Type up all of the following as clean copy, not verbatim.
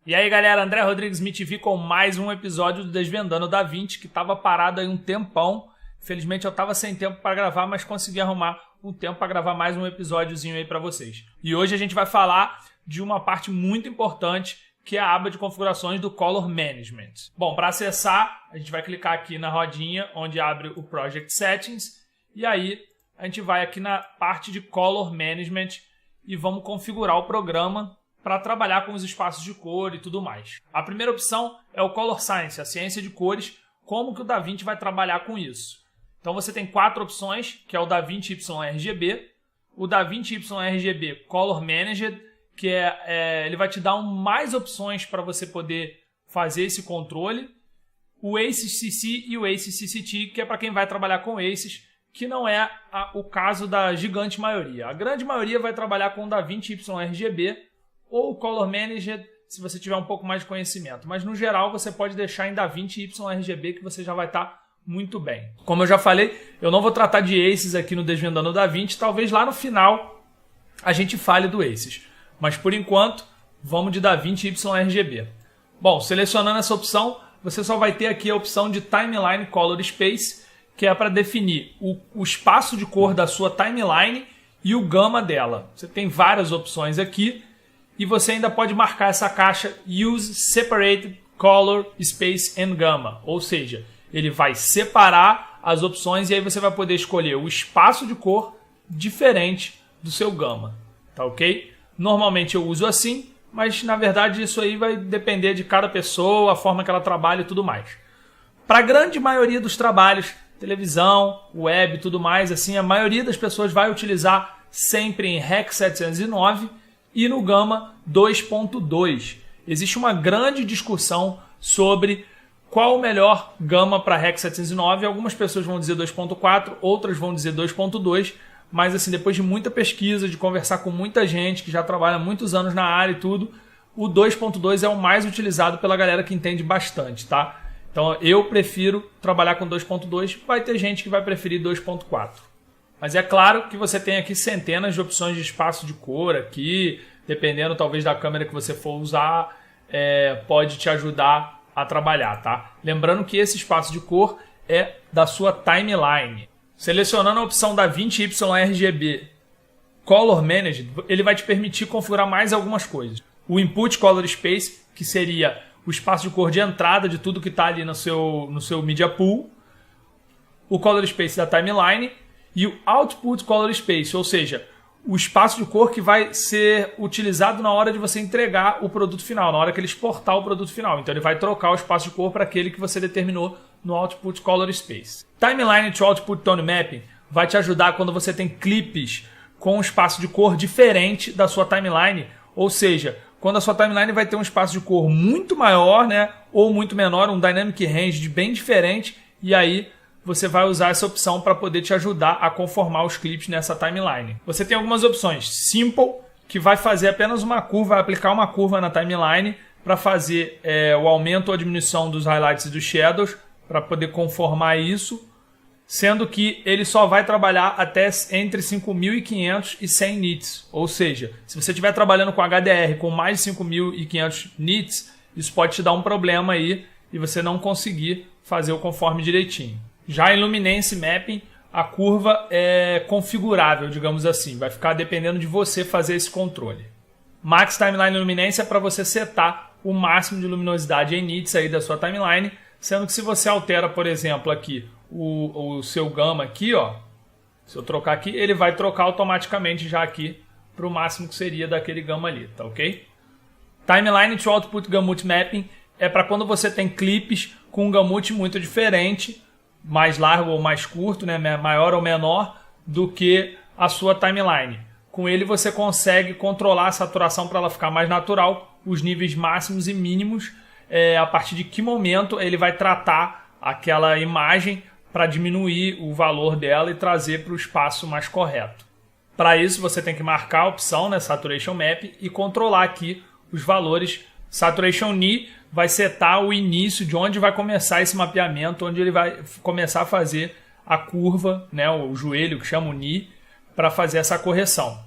E aí galera, André Rodrigues Me TV com mais um episódio do Desvendando DaVinci, que estava parado aí um tempão. Infelizmente eu estava sem tempo para gravar, mas consegui arrumar um tempo para gravar mais um episódiozinho aí para vocês. E hoje a gente vai falar de uma parte muito importante, que é a aba de configurações do Color Management. Bom, para acessar, a gente vai clicar aqui na rodinha onde abre o Project Settings, e aí a gente vai aqui na parte de Color Management e vamos configurar o programa para trabalhar com os espaços de cor e tudo mais. A primeira opção é o Color Science, a ciência de cores, como que o DaVinci vai trabalhar com isso. Então você tem 4 opções, que é o DaVinci YRGB, o DaVinci YRGB Color Managed, que ele vai te dar mais opções para você poder fazer esse controle, o ACES CC e o ACES CCT, que é para quem vai trabalhar com ACES, que não é o caso da gigante maioria. A grande maioria vai trabalhar com o DaVinci YRGB, ou o Color Managed, se você tiver um pouco mais de conhecimento. Mas, no geral, você pode deixar em DaVinci YRGB, que você já vai estar muito bem. Como eu já falei, eu não vou tratar de ACES aqui no Desvendando DaVinci. Talvez lá no final a gente fale do ACES. Mas, por enquanto, vamos de DaVinci YRGB. Bom, selecionando essa opção, você só vai ter aqui a opção de Timeline Color Space, que é para definir o espaço de cor da sua timeline e o gama dela. Você tem várias opções aqui. E você ainda pode marcar essa caixa Use Separated Color Space and Gamma. Ou seja, ele vai separar as opções e aí você vai poder escolher o espaço de cor diferente do seu gama. Tá ok? Normalmente eu uso assim, mas na verdade isso aí vai depender de cada pessoa, a forma que ela trabalha e tudo mais. Para a grande maioria dos trabalhos, televisão, web e tudo mais, assim, a maioria das pessoas vai utilizar sempre em Rec 709 e no Gamma 2.2. Existe uma grande discussão sobre qual o melhor Gamma para Rec 709. Algumas pessoas vão dizer 2.4, outras vão dizer 2.2, mas assim, depois de muita pesquisa, de conversar com muita gente que já trabalha há muitos anos na área e tudo, o 2.2 é o mais utilizado pela galera que entende bastante, tá? Então eu prefiro trabalhar com 2.2, vai ter gente que vai preferir 2.4. Mas é claro que você tem aqui centenas de opções de espaço de cor aqui, dependendo talvez da câmera que você for usar, pode te ajudar a trabalhar, tá? Lembrando que esse espaço de cor é da sua timeline. Selecionando a opção DaVinci YRGB Color Managed, ele vai te permitir configurar mais algumas coisas. O Input Color Space, que seria o espaço de cor de entrada de tudo que está ali no seu Media Pool. O Color Space da timeline. E o Output Color Space, ou seja, o espaço de cor que vai ser utilizado na hora de você entregar o produto final, na hora que ele exportar o produto final. Então ele vai trocar o espaço de cor para aquele que você determinou no Output Color Space. Timeline to Output Tone Mapping vai te ajudar quando você tem clipes com um espaço de cor diferente da sua timeline, ou seja, quando a sua timeline vai ter um espaço de cor muito maior, né, ou muito menor, um Dynamic Range bem diferente, e aí você vai usar essa opção para poder te ajudar a conformar os clipes nessa timeline. Você tem algumas opções. Simple, que vai fazer apenas uma curva, vai aplicar uma curva na timeline para fazer o aumento ou a diminuição dos highlights e dos shadows, para poder conformar isso, sendo que ele só vai trabalhar até entre 5.500 e 100 nits. Ou seja, se você estiver trabalhando com HDR com mais de 5.500 nits, isso pode te dar um problema aí e você não conseguir fazer o conforme direitinho. Já em Luminance Mapping, a curva é configurável, digamos assim. Vai ficar dependendo de você fazer esse controle. Max Timeline Luminance é para você setar o máximo de luminosidade em nits aí da sua timeline, sendo que se você altera, por exemplo, aqui o seu Gamma aqui, ó, se eu trocar aqui, ele vai trocar automaticamente já aqui para o máximo que seria daquele Gamma ali, tá ok? Timeline to Output Gamut Mapping é para quando você tem clipes com um gamut muito diferente, mais largo ou mais curto, né, maior ou menor do que a sua timeline. Com ele você consegue controlar a saturação para ela ficar mais natural, os níveis máximos e mínimos, a partir de que momento ele vai tratar aquela imagem para diminuir o valor dela e trazer para o espaço mais correto. Para isso você tem que marcar a opção, né, Saturation Map, e controlar aqui os valores. Saturation Knee vai setar o início de onde vai começar esse mapeamento, onde ele vai começar a fazer a curva, né, o joelho, que chama o knee, para fazer essa correção.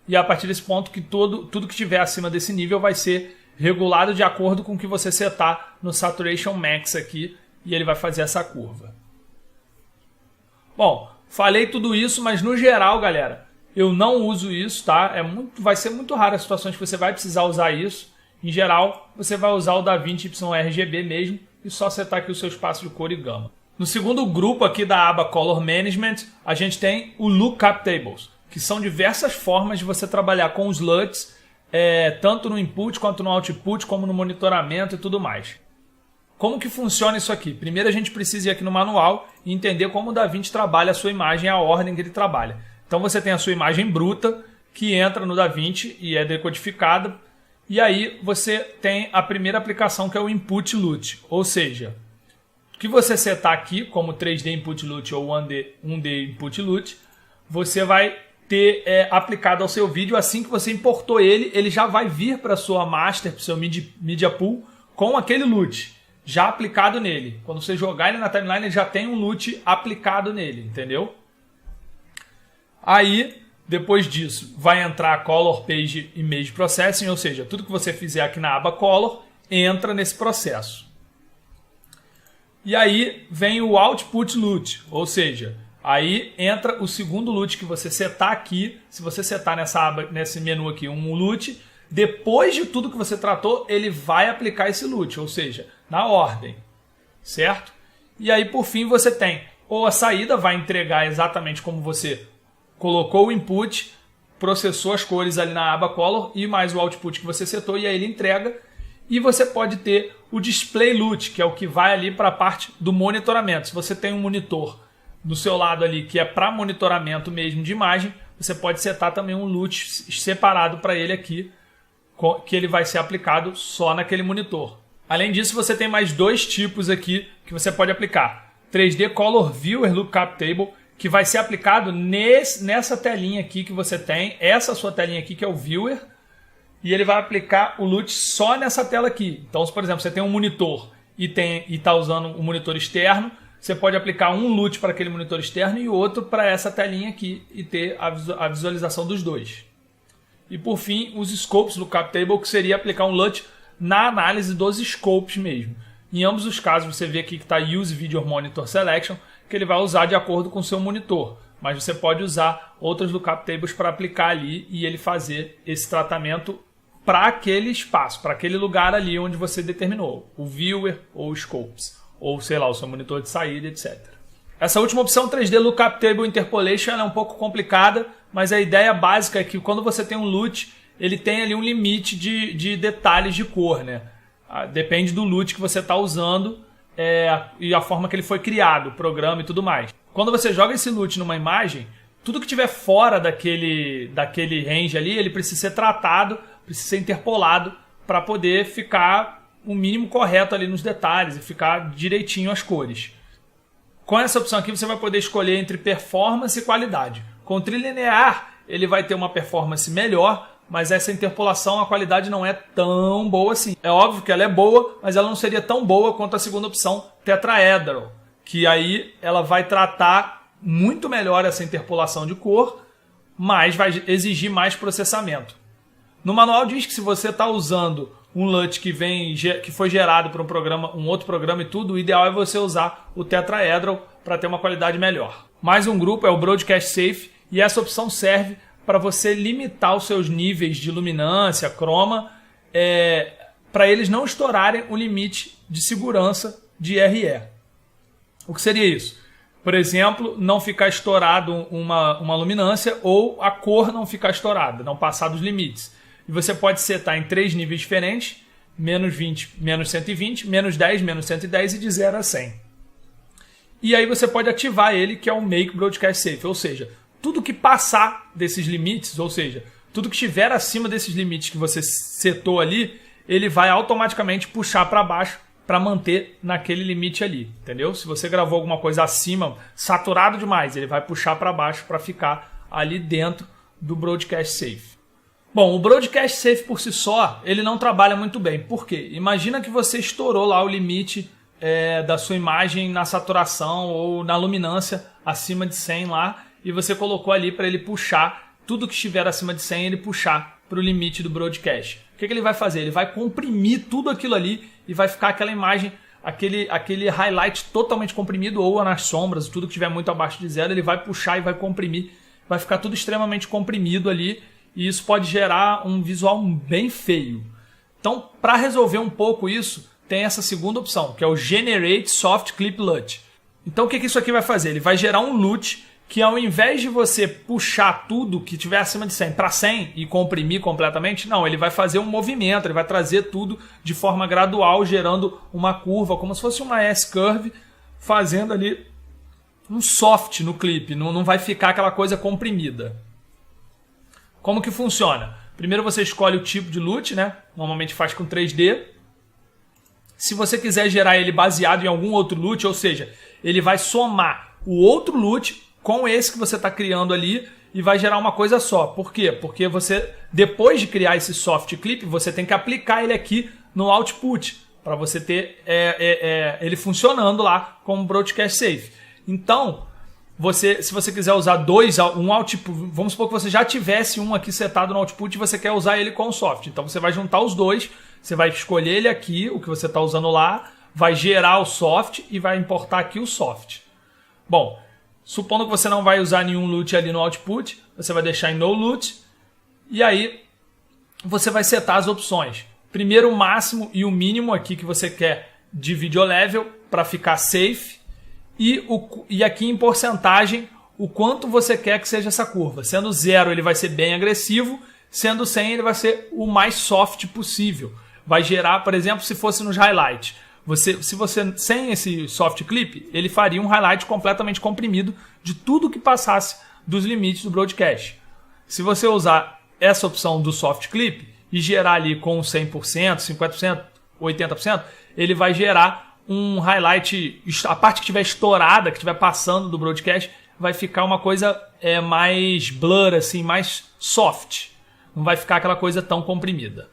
E a partir desse ponto, que tudo que estiver acima desse nível vai ser regulado de acordo com o que você setar no Saturation Max aqui, e ele vai fazer essa curva. Bom, falei tudo isso, mas no geral, galera, eu não uso isso, tá? Vai ser muito raro as situações que você vai precisar usar isso. Em geral, você vai usar o DaVinci YRGB mesmo e só setar aqui o seu espaço de cor e gama. No segundo grupo aqui da aba Color Management, a gente tem o Lookup Tables, que são diversas formas de você trabalhar com os LUTs, tanto no input quanto no output, como no monitoramento e tudo mais. Como que funciona isso aqui? Primeiro a gente precisa ir aqui no manual e entender como o DaVinci trabalha a sua imagem, a ordem que ele trabalha. Então você tem a sua imagem bruta, que entra no DaVinci e é decodificada. E aí você tem a primeira aplicação, que é o Input LUT. Ou seja, o que você setar aqui, como 3D Input LUT ou 1D Input LUT, você vai ter aplicado ao seu vídeo. Assim que você importou ele já vai vir para a sua master, para o seu Media Pool, com aquele LUT já aplicado nele. Quando você jogar ele na timeline, ele já tem um LUT aplicado nele, entendeu? Aí, depois disso, vai entrar a Color Page Image Processing, ou seja, tudo que você fizer aqui na aba Color entra nesse processo. E aí vem o Output LUT, ou seja, aí entra o segundo LUT que você setar aqui. Se você setar nessa aba, nesse menu aqui, um LUT, depois de tudo que você tratou, ele vai aplicar esse LUT, ou seja, na ordem, certo? E aí, por fim, você tem ou a saída, vai entregar exatamente como você colocou o input, processou as cores ali na aba Color e mais o output que você setou, e aí ele entrega. E você pode ter o Display LUT, que é o que vai ali para a parte do monitoramento. Se você tem um monitor do seu lado ali que é para monitoramento mesmo de imagem, você pode setar também um LUT separado para ele aqui, que ele vai ser aplicado só naquele monitor. Além disso, você tem mais dois tipos aqui que você pode aplicar. 3D Color Viewer Lookup Table, que vai ser aplicado nessa telinha aqui que você tem, essa sua telinha aqui que é o Viewer, e ele vai aplicar o LUT só nessa tela aqui. Então, se por exemplo, você tem um monitor e está usando um monitor externo, você pode aplicar um LUT para aquele monitor externo e outro para essa telinha aqui e ter a visualização dos dois. E por fim, os Scopes Lookup Table, que seria aplicar um LUT na análise dos scopes mesmo. Em ambos os casos, você vê aqui que está Use Video Monitor Selection, que ele vai usar de acordo com o seu monitor. Mas você pode usar outros Lookup Tables para aplicar ali e ele fazer esse tratamento para aquele espaço, para aquele lugar ali onde você determinou, o Viewer ou o Scopes, ou sei lá, o seu monitor de saída, etc. Essa última opção, 3D Lookup Table Interpolation, ela é um pouco complicada, mas a ideia básica é que quando você tem um LUT, ele tem ali um limite de detalhes de cor, né? Depende do LUT que você está usando e a forma que ele foi criado, o programa e tudo mais. Quando você joga esse LUT numa imagem, tudo que estiver fora daquele range ali, ele precisa ser tratado, precisa ser interpolado para poder ficar o mínimo correto ali nos detalhes e ficar direitinho as cores. Com essa opção aqui você vai poder escolher entre performance e qualidade. Com o trilinear ele vai ter uma performance melhor, mas essa interpolação, a qualidade não é tão boa assim. É óbvio que ela é boa, mas ela não seria tão boa quanto a segunda opção, Tetrahedral, que aí ela vai tratar muito melhor essa interpolação de cor, mas vai exigir mais processamento. No manual diz que se você está usando um LUT que foi gerado por um outro programa e tudo, o ideal é você usar o Tetrahedral para ter uma qualidade melhor. Mais um grupo é o Broadcast Safe, e essa opção serve para você limitar os seus níveis de luminância, chroma, para eles não estourarem o limite de segurança de RE. O que seria isso? Por exemplo, não ficar estourado uma luminância ou a cor não ficar estourada, não passar dos limites. E você pode setar em 3 níveis diferentes, menos 20, menos 120, menos 10, menos 110 e de 0 a 100. E aí você pode ativar ele, que é o Make Broadcast Safe, ou seja, tudo que passar desses limites, ou seja, tudo que estiver acima desses limites que você setou ali, ele vai automaticamente puxar para baixo para manter naquele limite ali, entendeu? Se você gravou alguma coisa acima, saturado demais, ele vai puxar para baixo para ficar ali dentro do Broadcast Safe. Bom, o Broadcast Safe por si só, ele não trabalha muito bem. Por quê? Imagina que você estourou lá o limite da sua imagem na saturação ou na luminância acima de 100 lá, e você colocou ali para ele puxar tudo que estiver acima de 100 ele puxar para o limite do broadcast. O que ele vai fazer? Ele vai comprimir tudo aquilo ali e vai ficar aquela imagem, aquele highlight totalmente comprimido, ou nas sombras, tudo que estiver muito abaixo de 0, ele vai puxar e vai comprimir. Vai ficar tudo extremamente comprimido ali e isso pode gerar um visual bem feio. Então, para resolver um pouco isso, tem essa segunda opção, que é o Generate Soft Clip LUT. Então, o que isso aqui vai fazer? Ele vai gerar um LUT que, ao invés de você puxar tudo que tiver acima de 100 para 100 e comprimir completamente, não, ele vai fazer um movimento, ele vai trazer tudo de forma gradual, gerando uma curva, como se fosse uma S-curve, fazendo ali um soft no clipe, não vai ficar aquela coisa comprimida. Como que funciona? Primeiro você escolhe o tipo de LUT, né? Normalmente faz com 3D. Se você quiser gerar ele baseado em algum outro LUT, ou seja, ele vai somar o outro LUT com esse que você está criando ali e vai gerar uma coisa só. Por quê? Porque você, depois de criar esse soft clip, você tem que aplicar ele aqui no output, para você ter ele funcionando lá como broadcast safe. Então, se você quiser usar um output, vamos supor que você já tivesse um aqui setado no output e você quer usar ele com o soft. Então você vai juntar os dois, você vai escolher ele aqui, o que você está usando lá, vai gerar o soft e vai importar aqui o soft. Bom, supondo que você não vai usar nenhum LUT ali no output, você vai deixar em no LUT e aí você vai setar as opções. Primeiro o máximo e o mínimo aqui que você quer de video level para ficar safe. E aqui em porcentagem, o quanto você quer que seja essa curva. Sendo 0, ele vai ser bem agressivo. Sendo 100, ele vai ser o mais soft possível. Vai gerar, por exemplo, se fosse nos highlights. Se você sem esse soft clip, ele faria um highlight completamente comprimido de tudo que passasse dos limites do broadcast. Se você usar essa opção do soft clip e gerar ali com 100%, 50%, 80%, ele vai gerar um highlight, a parte que estiver estourada, que estiver passando do broadcast, vai ficar uma coisa mais blur, assim, mais soft. Não vai ficar aquela coisa tão comprimida.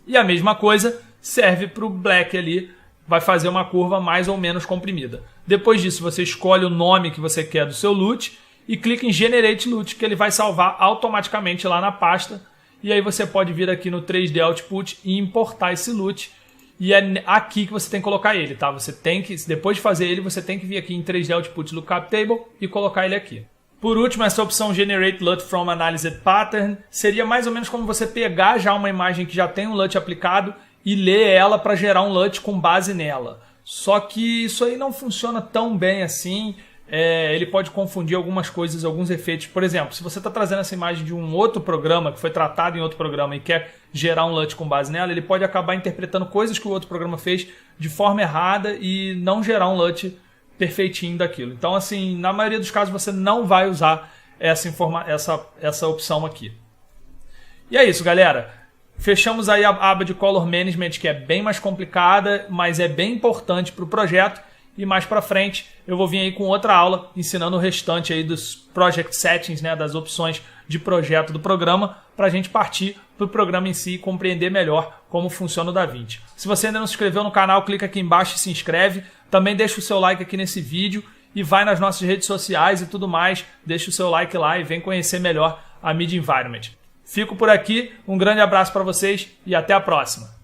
E a mesma coisa serve para o black ali, vai fazer uma curva mais ou menos comprimida. Depois disso, você escolhe o nome que você quer do seu LUT e clica em Generate LUT, que ele vai salvar automaticamente lá na pasta. E aí você pode vir aqui no 3D Output e importar esse LUT. E é aqui que você tem que colocar ele, tá? Você tem que, depois de fazer ele, você tem que vir aqui em 3D Output Lookup Table e colocar ele aqui. Por último, essa opção Generate LUT from Analyzed Pattern seria mais ou menos como você pegar já uma imagem que já tem um LUT aplicado e ler ela para gerar um LUT com base nela. Só que isso aí não funciona tão bem assim. Ele pode confundir algumas coisas, alguns efeitos. Por exemplo, se você está trazendo essa imagem de um outro programa, que foi tratado em outro programa e quer gerar um LUT com base nela, ele pode acabar interpretando coisas que o outro programa fez de forma errada e não gerar um LUT perfeitinho daquilo. Então, assim, na maioria dos casos você não vai usar essa opção aqui. E é isso, galera. Fechamos aí a aba de Color Management, que é bem mais complicada, mas é bem importante para o projeto. E mais para frente eu vou vir aí com outra aula ensinando o restante aí dos Project Settings, né, das opções de projeto do programa, para a gente partir para o programa em si e compreender melhor como funciona o DaVinci. Se você ainda não se inscreveu no canal, clica aqui embaixo e se inscreve. Também deixa o seu like aqui nesse vídeo e vai nas nossas redes sociais e tudo mais. Deixa o seu like lá e vem conhecer melhor a Media Environment. Fico por aqui, um grande abraço para vocês e até a próxima.